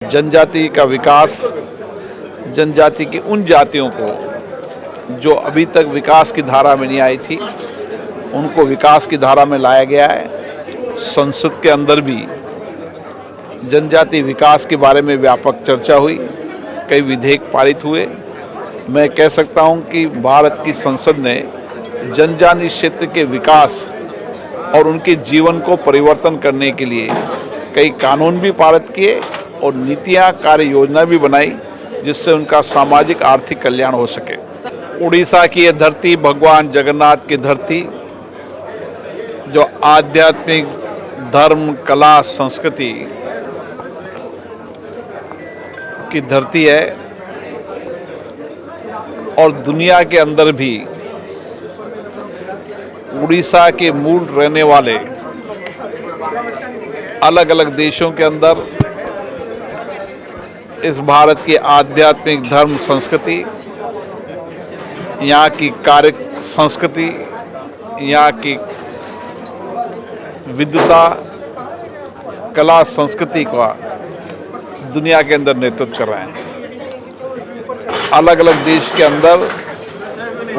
जनजाति का विकास, जनजाति की उन जातियों को जो अभी तक विकास की धारा में नहीं आई थी, उनको विकास की धारा में लाया गया है। संसद के अंदर भी जनजाति विकास के बारे में व्यापक चर्चा हुई, कई विधेयक पारित हुए। मैं कह सकता हूं कि भारत की संसद ने जनजाति क्षेत्र के विकास और उनके जीवन को परिवर्तन करने के लिए कई कानून भी पारित किए और नीतियां, कार्य योजना भी बनाई, जिससे उनका सामाजिक आर्थिक कल्याण हो सके। उड़ीसा की ये धरती भगवान जगन्नाथ की धरती, जो आध्यात्मिक, धर्म, कला, संस्कृति की धरती है, और दुनिया के अंदर भी उड़ीसा के मूल रहने वाले अलग अलग देशों के अंदर इस भारत की आध्यात्मिक, धर्म, संस्कृति, यहाँ की कार्य संस्कृति, यहाँ की विद्वता, कला, संस्कृति का दुनिया के अंदर नेतृत्व कर रहे हैं। अलग अलग देश के अंदर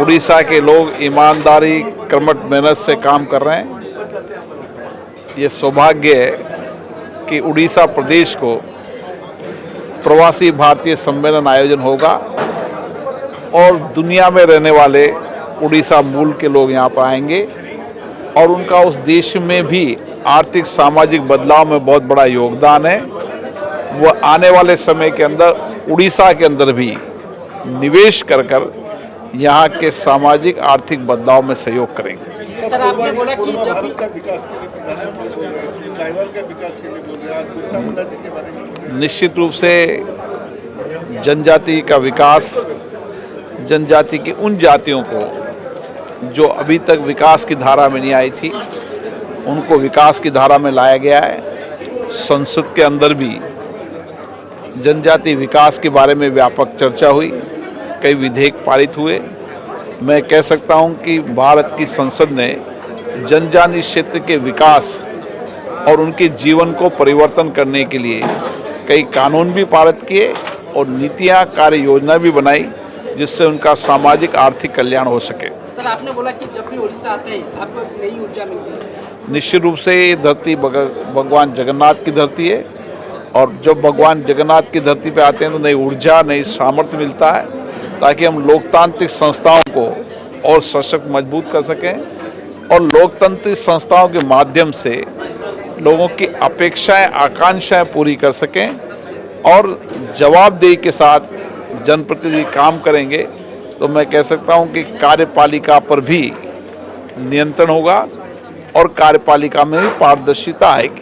उड़ीसा के लोग ईमानदारी, कर्मठ मेहनत से काम कर रहे हैं। ये सौभाग्य है कि उड़ीसा प्रदेश को प्रवासी भारतीय सम्मेलन आयोजन होगा और दुनिया में रहने वाले उड़ीसा मूल के लोग यहाँ पर आएंगे और उनका उस देश में भी आर्थिक, सामाजिक बदलाव में बहुत बड़ा योगदान है। वो आने वाले समय के अंदर उड़ीसा के अंदर भी निवेश कर यहाँ के सामाजिक, आर्थिक बदलाव में सहयोग करेंगे। सर, आपने बोला कि जब निश्चित रूप से जनजाति का विकास, जनजाति की उन जातियों को जो अभी तक विकास की धारा में नहीं आई थी, उनको विकास की धारा में लाया गया है। संसद के अंदर भी जनजाति विकास के बारे में व्यापक चर्चा हुई, कई विधेयक पारित हुए। मैं कह सकता हूं कि भारत की संसद ने जनजाति क्षेत्र के विकास और उनके जीवन को परिवर्तन करने के लिए कई कानून भी पारित किए और नीतियां, कार्य योजना भी बनाई, जिससे उनका सामाजिक, आर्थिक कल्याण हो सके। सर, आपने बोला कि जब भी उड़ीसा आते हैं आपको नई ऊर्जा मिलती है। निश्चित रूप से ये धरती भगवान जगन्नाथ की धरती है, और जब भगवान जगन्नाथ की धरती पे आते हैं तो नई ऊर्जा, नई सामर्थ्य मिलता है, ताकि हम लोकतांत्रिक संस्थाओं को और सशक्त, मजबूत कर सकें और लोकतांत्रिक संस्थाओं के माध्यम से लोगों की अपेक्षाएं, आकांक्षाएं पूरी कर सकें और जवाबदेही के साथ जनप्रतिनिधि काम करेंगे। तो मैं कह सकता हूं कि कार्यपालिका पर भी नियंत्रण होगा और कार्यपालिका में भी पारदर्शिता आएगी।